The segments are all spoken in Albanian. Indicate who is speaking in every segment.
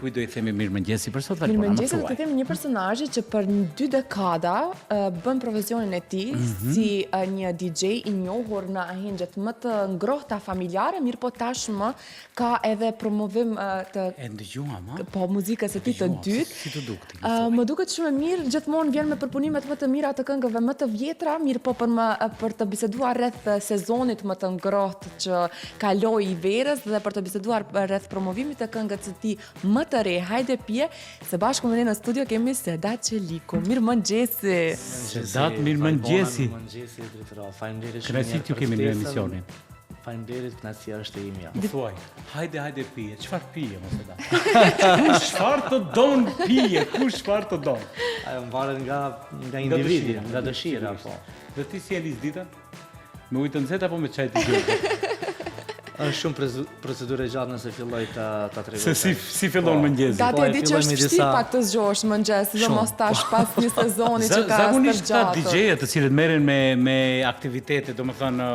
Speaker 1: kuj do i themi mirëmëngjesi për sot?
Speaker 2: Mirëmëngjesi do të themi një personazhi që për 2 dekada bën profesionin e tij si një DJ i njohur në ahengjet më të ngrohta familjare, mirë po tashmë ka edhe promovim të
Speaker 1: E ndëgjuam, ha?
Speaker 2: po muzikës e tij të dytë.
Speaker 1: Si të duk ti?
Speaker 2: Më duket shumë e mirë, gjithmonë vjen me përpunimet më të mira të këngëve më të vjetra, mirë po për të biseduar rreth sezonit më të ngrohtë që kaloi i verës dhe për të biseduar rreth promovimit të këngës së tij më të re, hajde pije, se bashkë me ne në studio kemi Sedat Çeliku. Mirëmëngjesi.
Speaker 1: Sedat, mirëmëngjesi.
Speaker 3: Mirëmëngjesi, drejtora. Faleminderit shumë.
Speaker 1: Kënaqësi t'ju kemi në emisionin.
Speaker 3: Faleminderit, kënaqësia është e imja.
Speaker 1: Më thuaj, hajde pije. Çfarë pije, mos e da? Kush çfarë të don pije? Kush çfarë të don?
Speaker 3: Ajo varet nga individi, nga dëshira, po.
Speaker 1: Dhe ti si e lis ditën? Me ujë të nxehtë apo me çaj të gjelbër?
Speaker 3: Është shumë procedurë gjatë nëse filloj ta tregoj.
Speaker 1: Se si fillon mëngjesi?
Speaker 2: Gati e di që është vështirë pak të zgjohesh mëngjes, sidomos tash pas një sezoni që ka
Speaker 1: zakonisht
Speaker 2: stërgjatë.
Speaker 1: ta DJ-et të cilët merren me aktivitete, domethënë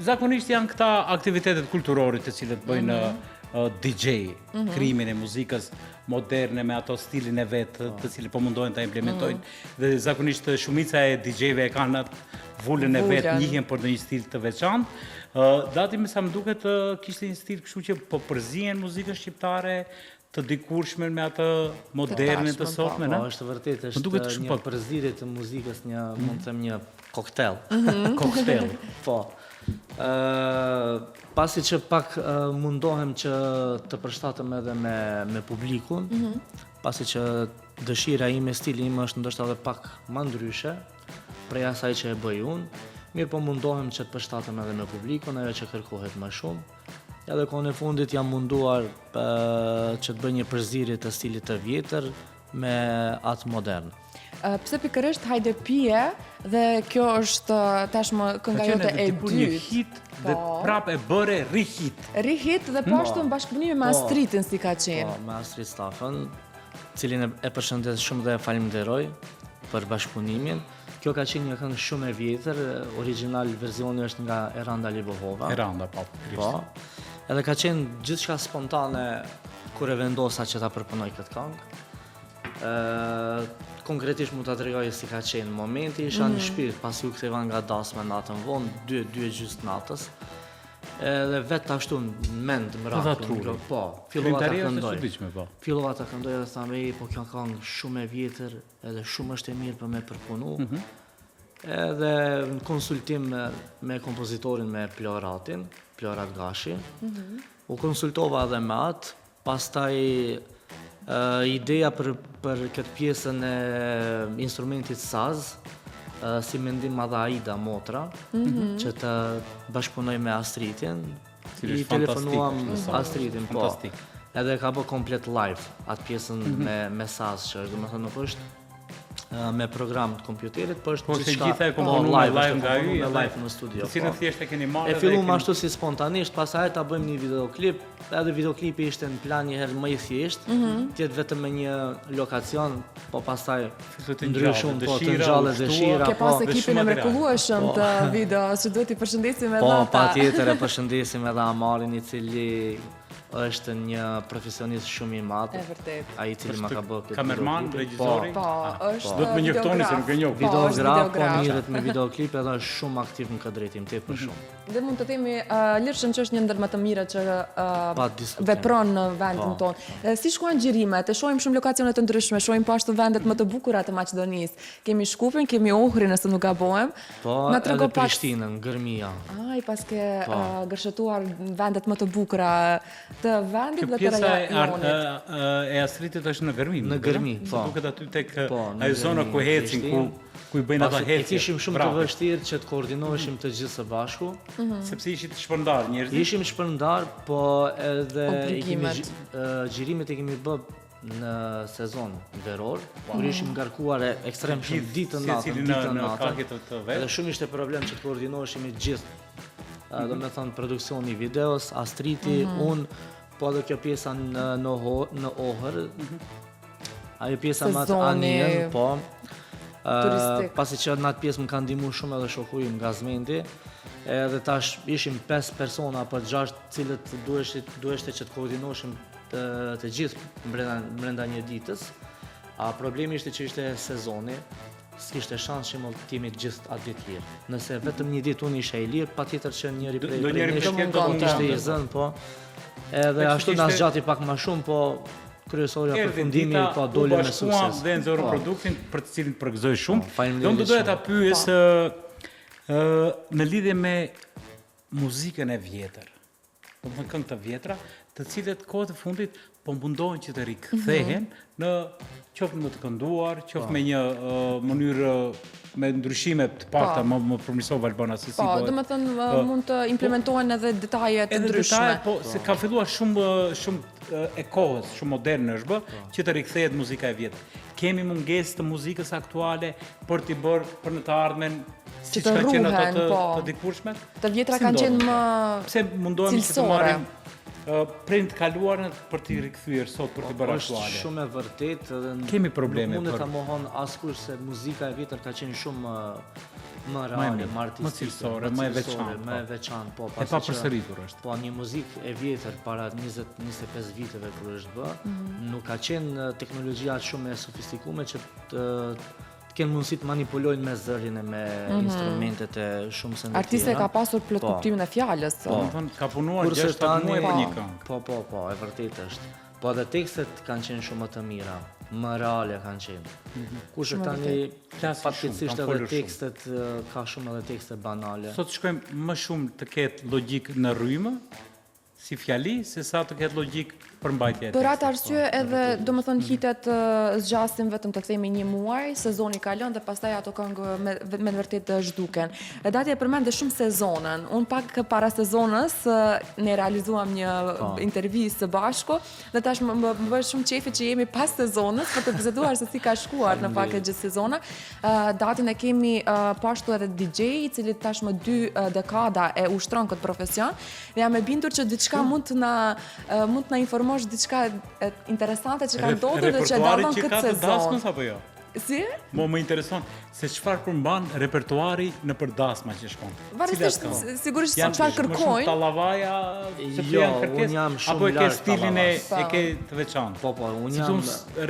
Speaker 1: zakonisht janë këta aktivitetet kulturore të cilët bëjnë DJ, krijimin e muzikës moderne me ato stilin e vet, të cilët po mundohen ta implementojnë. Dhe zakonisht shumica e DJ-ve e kanë atë vullën e vet, njihen për një stil të veçantë. Dati me sa më duket kishte një stil kështu që po përzihen muzikën shqiptare të dikurshme me atë moderne të sotme,
Speaker 3: Po, është vërtet, është një përzierje të muzikës, mund të them një koktel.
Speaker 1: Koktel.
Speaker 3: Po. Pasi që pak mundohem që të përshtatem edhe me publikun, pasi që dëshira ime, stili im është ndoshta edhe pak më ndryshe prej asaj që e bëj unë, mirë po mundohem që të përshtatem edhe me publikun, ajo që kërkohet më shumë. Edhe kohën e fundit jam munduar që të bëj një përzierje të stilit të vjetër me atë modern.
Speaker 2: Pse pikërisht hajde pije dhe kjo është tashmë kënga jote e dytë.
Speaker 1: Një hit dhe prap e bëre rihit.
Speaker 2: Rihit dhe po ashtu në bashkëpunime me Astritin si ka qenë.
Speaker 3: Po, me Astrid Stafën, cilin e përshëndes shumë dhe e falenderoj për bashkëpunimin. Kjo ka qenë një këngë shumë e vjetër, original versioni është nga Eranda Libohova.
Speaker 1: Eranda, po.
Speaker 3: Edhe ka qenë gjithçka spontane kur e vendosa që ta përpunoj këtë këngë. Konkretisht mund ta tregoj si ka qenë momenti, isha në shtëpi pasi u ktheva nga dasma natën vonë, 2:30 natës. Edhe vetë ashtu në mend mrakun. Po, fillova ta këndoj. Fillova ta këndoj dhe thamë, po kjo këngë shumë e vjetër, edhe shumë është e mirë për me përpunu. Edhe në konsultim me kompozitorin, me Plorat Gashi, u konsultova edhe me atë, pastaj ideja për këtë pjesën e instrumentit saz, si mendim madhe Aida Motra, që të bashkëpunoj me Astridin, i telefonuam Astridin, po, edhe ka bë komplet live atë pjesën me saz, që do të thënë nuk është me program të kompjuterit, po është
Speaker 1: gjithçka live nga ju,
Speaker 3: live në studio.
Speaker 1: Si në thjesht e keni marrë.
Speaker 3: E filluam ashtu si spontanisht, pastaj ta bëjmë një videoklip, edhe videoklipi ishte në plan një herë më i thjeshtë, tjetë vetëm me një lokacion, po pastaj ndryshum, po të ngjallë dëshira.
Speaker 2: Ke pas ekipin e mrekullueshëm të video, që duhet i përshëndesim edhe ata.
Speaker 3: Po, patjetër e përshëndesim edhe Amarin, i cili është një profesionist shumë i madh. Ai i cili ma ka bërë këtë
Speaker 1: kamerman, regjizori.
Speaker 2: Po, është
Speaker 1: do të më njoftoni se nuk e njoh.
Speaker 3: Videograf, po mirët me videoklip, edhe është shumë aktiv në këtë drejtim, tepër shumë.
Speaker 2: Dhe mund të themi Lirshëm që është një ndër më të mirët që vepron në vendin tonë. Si shkuan xhirimet? E shohim shumë lokacione të ndryshme, shohim po ashtu vendet më të bukura të Maqedonisë. Kemi Shkupin, kemi Ohrin, nëse nuk gabojmë.
Speaker 3: Po, edhe Prishtinën, Gërmia.
Speaker 2: Ai pas ke gërshetuar vendet më të bukura të vendit dhe të rajonit.
Speaker 1: Pjesa e Astridit është në Gërmi.
Speaker 3: Në Gërmi, po.
Speaker 1: Duket aty tek ajo zona ku ecin, ku i bëjnë ata hecje.
Speaker 3: E kishim shumë të vështirë që të koordinoheshim të gjithë së bashku.
Speaker 1: Sepse ishit shpërndar njerëzit.
Speaker 3: Ishim shpërndar, po edhe xhirimet e kemi bë në sezon veror, kur ishim ngarkuar ekstrem shumë ditën natën. Edhe shumë ishte problem që të koordinoheshim gjithë. Do me thënë produksioni videos, Astriti, unë, po edhe kjo pjesa në Ohër, ajo pjesa më atë anien, po, pasi që në atë pjesë më kanë ndihmu shumë edhe shoku im Gazmendi, edhe tash ishim 5 persona për 6 cilët duheshte që të koordinoheshim të gjithë brenda një ditës. A problemi ishte që ishte sezoni, s'kishte shans që më t'jemi gjithë atë ditë lirë. Nëse vetëm një ditë unë isha i lirë, patjetër që njëri prej nesh ishte i zënë, po. Edhe ashtu na zgjati pak më shumë, po kryesori përfundimi po doli me sukses.
Speaker 1: Dhe nxorën produktin për të cilin përgëzoj shumë. Do të doja ta pyes në lidhje me muzikën e vjetër. Domethënë këngë të vjetra, të cilët kohët e fundit po mundohen që të rikthehen në qoftë në të kënduar, qoftë me një mënyrë me ndryshime të pakta, më përmirësova Albana se si
Speaker 2: po. Po, domethënë mund të implementohen edhe detaje të ndryshme.
Speaker 1: Po, se ka filluar shumë e kohës, shumë moderne është bë, që të rikthehet muzika e vjetër. Kemi mungesë të muzikës aktuale për t'i bërë për në të ardhmen siç kanë qenë ato të dikurshmet?
Speaker 2: Të vjetra kanë qenë më
Speaker 1: pse mundohemi që të marrim prej të kaluarën për t'i rikthyer sot për t'i bërë aktuale.
Speaker 3: Është shumë e vërtetë dhe
Speaker 1: kemi probleme.
Speaker 3: Nuk mund ta mohon askush se muzika e vjetër ka qenë shumë më reale, më artistike,
Speaker 1: më cilësore, më e
Speaker 3: veçantë, po.
Speaker 1: E papërsëritur është.
Speaker 3: Po, një muzikë e vjetër para 20-25 viteve kur është bë, nuk ka qenë teknologjia shumë e sofistikuar që të kenë mundësi të manipulojnë me zërin e me instrumentet e shumë se në tjera.
Speaker 2: Artiste ka pasur plot kuptimin e fjalës.
Speaker 1: Ka punuar 6-7 muaj për një këngë.
Speaker 3: Po, e vërtetë është. Po edhe tekstet kanë qenë shumë më të mira, më reale kanë qenë. Kurse tani fatkeqësisht edhe tekstet ka shumë edhe tekste banale.
Speaker 1: Sot shkojmë më shumë të ketë logjik në rrymë, si fjali, se sa të ketë logjik për mbajtje e tekstit.
Speaker 2: Për atë arsye edhe domethënë hitet zgjasin vetëm të kthehemi një muaj, sezoni kalon dhe pastaj ato këngë me vërtet zhduken. Dati e përmendë shumë sezonën. Unë pak para sezonës ne realizuam një intervistë së bashku dhe tash më bëhet shumë qefi që jemi pas sezonës për të biseduar se si ka shkuar në fakt gjithë sezona. Datin e kemi po ashtu edhe DJ i cili tashmë 2 dekada e ushtron këtë profesion dhe jam e bindur që diçka mund të na informosh diçka interesante që ka ndodhur dhe që dallon këtë sezon.
Speaker 1: Repertuari që ka të dasmës apo jo?
Speaker 2: Si?
Speaker 1: Më intereson se çfarë përmban repertuari në përdasma që shkon.
Speaker 2: Varësisht sigurisht se çfarë kërkojnë.
Speaker 1: Janë shumë tallavaja, sepse janë kërkesë apo e ke stilin e ke të veçantë.
Speaker 3: Po, unë jam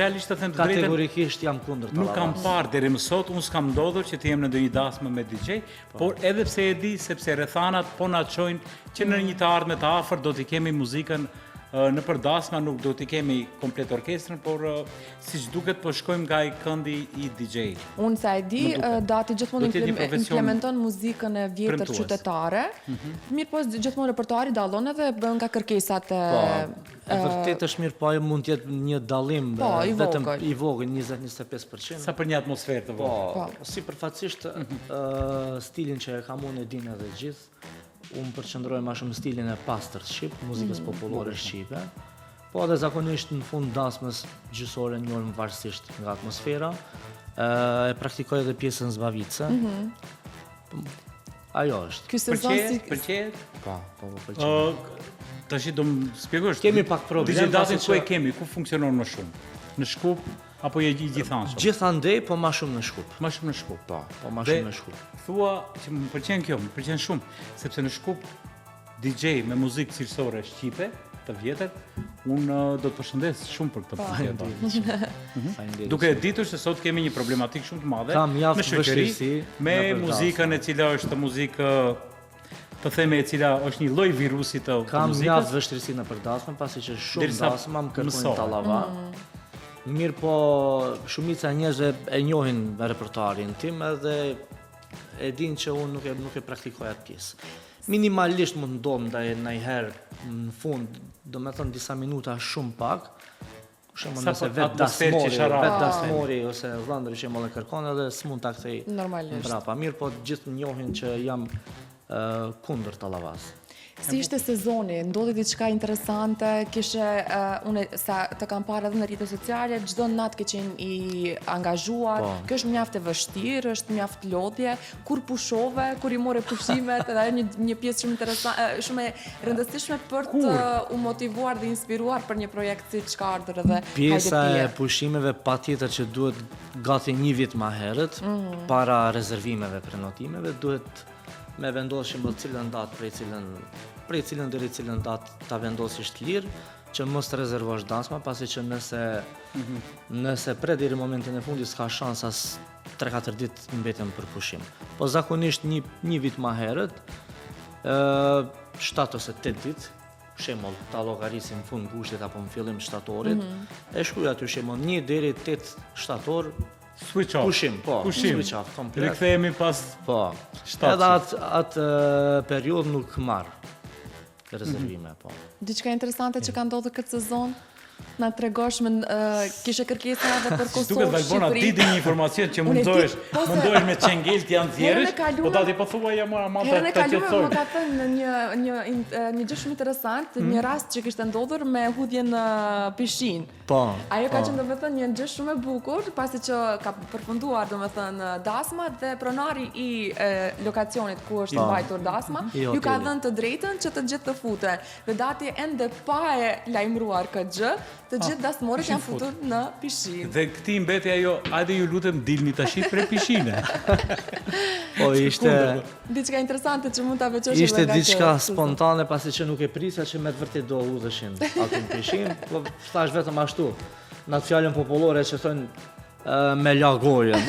Speaker 1: realisht të them të drejtën.
Speaker 3: Kategorikisht jam kundër tallavas.
Speaker 1: Nuk kam parë deri më sot, unë s'kam ndodhur që të jem në ndonjë dasmë me DJ, por edhe pse e di sepse rrethanat po na çojnë që në një të ardhme të afër do t'i kemi muzikën në përdasma, nuk do t'i kemi komplet orkestrën, por siç duket po shkojmë nga i këndi i DJ.
Speaker 2: Unë sa e di, Dati gjithmonë implementon muzikën e vjetër qytetare. Mirë po gjithmonë repertuari dallon edhe nga kërkesat e
Speaker 3: vërtet është mirë, po ai mund të jetë një dallim vetëm i vogël 20-25%.
Speaker 1: Sa për një atmosferë të vogël.
Speaker 3: Po, sipërfaqësisht stilin që e kam unë e dinë edhe gjithë. Unë përqendroj më shumë stilin e pastërt shqip, muzikës popullore shqipe. Po edhe zakonisht në fund dasmës gjysore njohur varësisht nga atmosfera. E praktikoj edhe pjesën zbavitse. Ajo është.
Speaker 2: Ky sezon
Speaker 1: pëlqet?
Speaker 3: Po, pëlqen.
Speaker 1: Tash do më shpjegosh.
Speaker 3: Kemi pak problem.
Speaker 1: Datin ku e kemi, ku funksionon më shumë? Në Shkup apo i gjithanshëm?
Speaker 3: Gjithandej, po më shumë në Shkup.
Speaker 1: Më shumë në Shkup.
Speaker 3: Po më shumë në Shkup.
Speaker 1: Thua që më pëlqen kjo, më pëlqen shumë, sepse në Shkup DJ me muzikë cilësore shqipe të vjetër, unë do të përshëndes shumë për këtë pyetje. Duke ditur se sot kemi një problematikë shumë të madhe me shoqëri, me muzikën e cila është muzikë të theme e cila është një lloj virusi të muzikës.
Speaker 3: Kam mjaft vështirësi në përdasmën, pasi që shumë dasma më kërkojnë tallava. Mirë po, shumica e njerëzve e njohin repertuarin tim edhe e din që unë nuk e praktikoj atë pjesë. Minimalisht mund ndodh ndonjëherë në fund, do me thënë disa minuta shumë pak, shembull nëse vetë dasmori ose vëllandri që më kërkon edhe s'mund ta kthej mbrapa. Mirë po gjithë njohin që jam kundër tallavas.
Speaker 2: Si ishte sezoni? Ndodhi diçka interesante? Kishe unë sa të kam parë edhe në rrjetet sociale, çdo natë ke qenë i angazhuar. Kjo është mjaft e vështirë, është mjaft lodhje. Kur pushove, kur i morë pushimet, edhe një pjesë shumë interesante, shumë e rëndësishme për të u motivuar dhe inspiruar për një projekt siç ka ardhur edhe
Speaker 3: pjesa e pushimeve patjetër që duhet gati një vit më herët para rezervimeve për notimeve, duhet me vendosim cilën datë prej cilën deri cilën datë ta vendosisht lirë, që mos të rezervosh dasma, pasi që nëse pre deri momentin e fundit s'ka shans as 3-4 ditë mbeten për pushim. Po zakonisht një vit ma herët, 7 ose 8 ditë, shembull ta llogarisim në fund gushtit apo në fillim shtatorit, e shkruaj aty shembull 1 deri 8 shtator
Speaker 1: switch off.
Speaker 3: Pushim, switch off komplet.
Speaker 1: Rikthehemi pas
Speaker 3: Edhe atë periudhë nuk marr rezervime, po.
Speaker 2: Diçka interesante që ka ndodhur këtë sezon? Na tregosh kishe kërkesa edhe për Kosovë,
Speaker 1: Shqipëri. Duket Valbona ditë një informacion që mundohesh me çengel të janë thjerësh, po tati po thua ja mora mata
Speaker 2: ta qetësoj. Më ka thënë një gjë shumë interesant, një rast që kishte ndodhur me hudhjen në pishinë.
Speaker 3: Po.
Speaker 2: Ajo ka qenë domethënë një gjë shumë e bukur, pasi që ka përfunduar domethënë dasma dhe pronari i lokacionit ku është mbajtur dasma, ju ka dhënë të drejtën që të gjithë të futen. Dhe dati ende pa e lajmëruar këtë gjë, të gjithë dasmorët janë futur në pishinë.
Speaker 1: Dhe këti mbeti ajo, hajde ju lutem dilni tash prej pishine.
Speaker 3: Po ishte
Speaker 2: diçka interesante që mund ta veçosh edhe
Speaker 3: ishte diçka spontane, pasi që nuk e prisja që me të vërtet do udhëshin aty në pishinë, po thash vetëm ashtu. Në atë fjalën popullore që thonë me la gojën.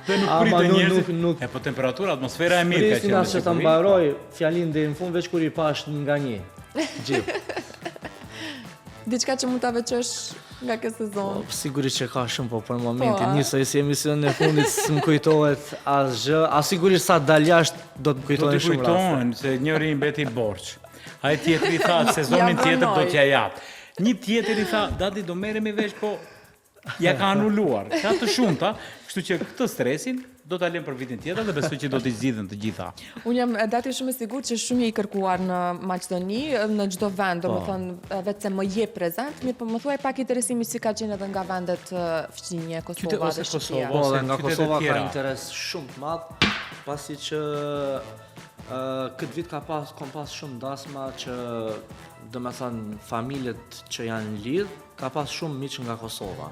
Speaker 1: Dhe nuk pritë njerëzit. Po temperatura, atmosfera e mirë ka qenë.
Speaker 3: Prisina që ta mbaroj fjalin deri në fund veç kur I pash nga një. Gjithë.
Speaker 2: Diçka që mund ta veçosh nga ky sezon.
Speaker 3: Sigurisht që ka shumë, po për momentin nisoj si emisionin e fundit s'm kujtohet asgjë. Sigurisht sa dal jashtë do të kujtohen shumë raste.
Speaker 1: Do të kujtohen se njëri I mbeti borx. Ai tjetri tha sezonin tjetër do t'ja jap. Një tjetër I tha dati do merremi vesh, po ja ka anuluar. Ka të shumta, kështu që këtë stresin do ta lëm për vitin tjetër dhe besoj që do t'i zgjidhen të gjitha.
Speaker 2: Unë jam dati shumë e sigurt që shumë I kërkuar në Maqedoni, në çdo vend, domethënë vetë se më jep prezant, mirë po më thuaj pak interesimi si ka qenë edhe nga vendet fqinje, Kosova dhe Shqipëria.
Speaker 3: Po, dhe nga Kosova ka interes shumë të madh, pasi që këtë vit kom pas shumë dasma që domethënë familjet që janë lidh, ka pas shumë miq nga Kosova.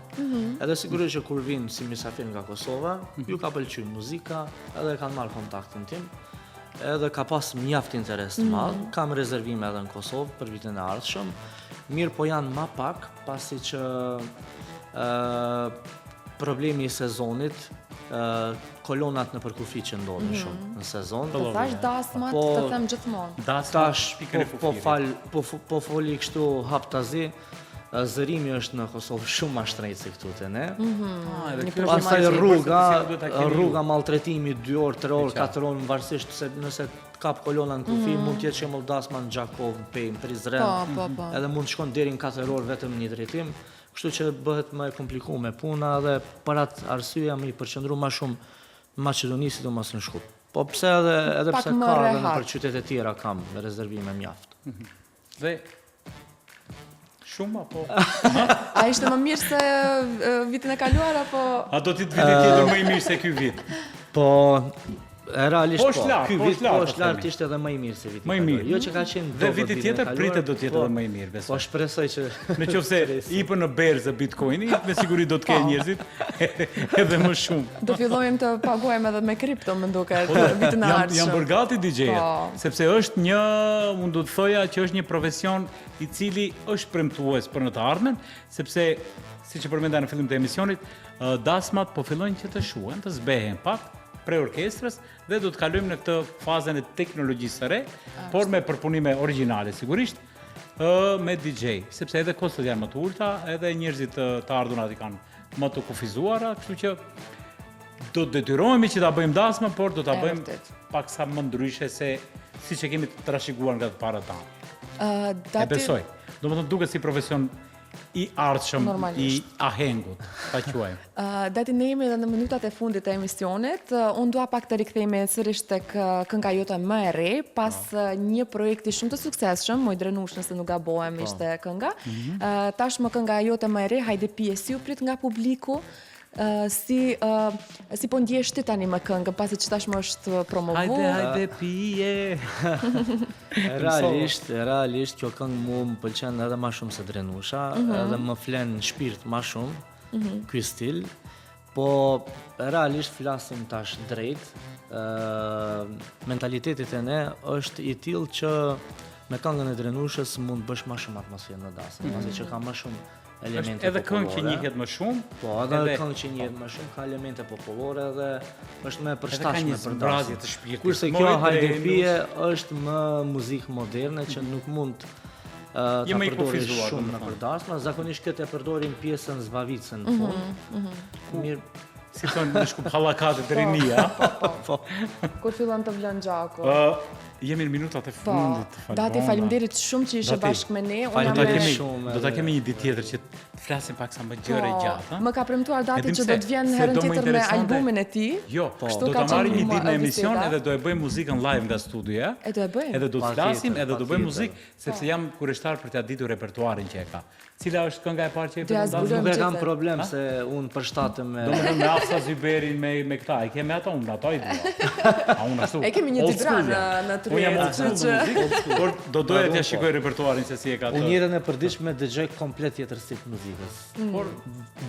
Speaker 3: Edhe sigurisht që kur vinë si mysafir nga Kosova, ju ka pëlqyer muzika, edhe kanë marrë kontaktin tim. Edhe ka pas mjaft interes të madh, kam rezervime edhe në Kosovë për vitin e ardhshëm. Mirë po janë ma pak, pasi që problemi I sezonit, kolonat në përkufi që ndodhin shumë në sezon.
Speaker 2: Të thash dasmat, të them gjithmonë.
Speaker 3: Tash, po foli kështu haptazi, zërimi është në Kosovë shumë ma shtrejtë se këtu të ne. Pastaj rruga maltretimi 2 orë, 3 orë, 4 orë, varësisht se nëse kap kolona në kufi, mund t'jetë shembull dasma në Gjakov, në Pejmë, Prizren, edhe mund të shkon deri në 4 orë vetëm në një drejtim, kështu që bëhet më e komplikuar me puna dhe për atë arsye jam I përqendruar më shumë në Maqedoni, sidomos në Shkup. Po pse edhe pse ka edhe në për qytete tjera kam rezervime mjaft.
Speaker 1: Dhe shumë apo?
Speaker 2: A ishte më mirë se vitin e kaluar apo?
Speaker 1: A do t'i të vitin tjetër më I mirë se ky vit?
Speaker 3: Po, realisht po. Ky vit
Speaker 1: poshtë
Speaker 3: lart ishte edhe më I mirë se viti.
Speaker 1: Më I mirë.
Speaker 3: Jo që ka qenë
Speaker 1: dhe viti tjetër pritet do të jetë edhe më I mirë, besoj.
Speaker 3: Po shpresoj që
Speaker 1: nëse ipën në berzë Bitcoini, me siguri do të kenë njerëzit edhe më shumë.
Speaker 2: Do fillojmë të paguajmë edhe me kripto, më duket, vitin e ardhshëm.
Speaker 1: Jam bërë gati DJ-et, sepse është unë do të thoja që është një profesion I cili është premtues për në të ardhmen, sepse siç e përmenda në fillim të emisionit, dasmat po fillojnë që të shuhen, të zbehen pak pre orkestrës dhe do të kalojmë në këtë fazën e teknologjisë së re, por me përpunime origjinale sigurisht, me DJ, sepse edhe kostot janë më të ulta, edhe njerëzit të ardhunat I kanë më të kufizuara, kështu që do të detyrohemi që ta bëjmë dasma, por do ta bëjmë paksa më ndryshe se siç e kemi trashëguar nga të parët tanë. E besoj. Domethënë duket si profesion I ardhshëm I ahengut, ta quajmë.
Speaker 2: Dati ne jemi edhe në minutat e fundit të emisionit. Unë dua pak të rikthehemi sërish tek kënga jote më e re, pas një projekti shumë të suksesshëm, Moj Drenush nëse nuk gabohem ishte kënga. Tashmë kënga jote më e re, hajde pjesi u prit nga publiku. Si po ndjesh ti tani me këngën, pasi që tashmë është promovuar?
Speaker 1: Hajde pije.
Speaker 3: Realisht kjo këngë mu më pëlqen edhe më shumë se Drenusha, edhe më flen shpirt më shumë ky stil. Po realisht flasim tash drejt, mentalitetit e ne është I tillë që me këngën e Drenushës mund bësh më shumë atmosferë në dasëm, pasi që ka më shumë elemente
Speaker 1: Edhe këngë që
Speaker 3: popullore.
Speaker 1: njihet më shumë,
Speaker 3: Po, edhe këngë që njihet më shumë ka elemente popullore dhe është më e
Speaker 1: edhe ka
Speaker 3: përshtatshme
Speaker 1: një
Speaker 3: për
Speaker 1: zbrazje
Speaker 3: dasëm.
Speaker 1: të shpirtit.
Speaker 3: Kurse kjo hajdepije është më muzikë moderne që nuk mund ta
Speaker 1: Jemi i
Speaker 3: përdorish
Speaker 1: kufizuar,
Speaker 3: shumë në
Speaker 1: domethënë.
Speaker 3: përdasme, zakonisht këtë e përdorin pjesën zbavicën në fund. Mirë,
Speaker 1: Si thonë në shkup hallakate të rinia.
Speaker 3: po.
Speaker 2: Kur fillon të vlën gjaku.
Speaker 1: Jemi në minutat e
Speaker 2: Po,
Speaker 1: fundit të Falbonda.
Speaker 2: Dati faleminderit shumë që ishe
Speaker 1: Dati,
Speaker 2: bashkë me ne. Unë
Speaker 3: Falem
Speaker 2: jam
Speaker 3: të
Speaker 2: me-
Speaker 3: kemi shumë.
Speaker 1: Do ta kemi një ditë tjetër që të flasim pak sa më gjëre gjatë.
Speaker 2: Më ka premtuar Dati
Speaker 1: Edhim
Speaker 2: që
Speaker 1: pse?
Speaker 2: do të vjen
Speaker 1: Se
Speaker 2: herën
Speaker 1: do më
Speaker 2: tjetër me
Speaker 1: interesonte-
Speaker 2: albumin e tij.
Speaker 1: Jo,
Speaker 2: Kështu
Speaker 1: do
Speaker 2: ka
Speaker 1: ta marrim
Speaker 2: qenë
Speaker 1: një ditë në
Speaker 2: biseda.
Speaker 1: emision edhe do e bëjmë muzikën live nga studia.
Speaker 2: E do e bëjmë.
Speaker 1: Edhe do të
Speaker 3: Patjetër,
Speaker 1: flasim, edhe do bëjmë
Speaker 3: patjetër.
Speaker 1: muzikë, sepse jam kurioztar për t'ia ditur repertuarin që e ka. Cila është kënga e parë që e
Speaker 2: Do ja
Speaker 1: përmendas?
Speaker 2: zbulojmë
Speaker 3: Nuk e kam
Speaker 2: gjithë.
Speaker 3: problem se unë përshtatem me...
Speaker 1: Domethënë me Afsa Zyberin me këta, i kemi ato, unë ato i dua. A unë ashtu.
Speaker 2: E kemi një
Speaker 1: old
Speaker 2: Tibran
Speaker 1: school jam.
Speaker 2: në
Speaker 1: Unë jam
Speaker 2: tryezë,
Speaker 1: old school
Speaker 2: kështu
Speaker 1: në muzikë, por do doja t'ja
Speaker 3: Po.
Speaker 1: shikoj repertuarin se si e ka ato.
Speaker 3: Unë jetën e përditshme dëgjoj komplet tjetër stil muzikës.
Speaker 1: Por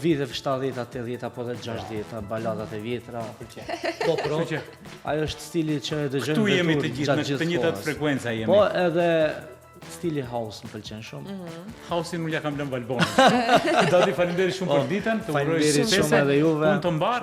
Speaker 3: Viteve 70-a, 80-a, apo dhe 60-a, baladat e vjetra. Po, pro.
Speaker 1: që
Speaker 3: Ajo është stili që e dëgjojmë
Speaker 1: këtu jemi
Speaker 3: vetur
Speaker 1: të gjithë
Speaker 3: gjatë
Speaker 1: në të
Speaker 3: gjithë
Speaker 1: njëjtat
Speaker 3: kohës.
Speaker 1: frekuenca jemi.
Speaker 3: Po, edhe stili house më pëlqen shumë.
Speaker 1: Hausin unë ja kam lënë Valbonën. Dati faleminderit shumë për ditën, të uroj
Speaker 3: faleminderit
Speaker 1: suksese.
Speaker 3: shumë edhe juve.
Speaker 1: Unë të mbar.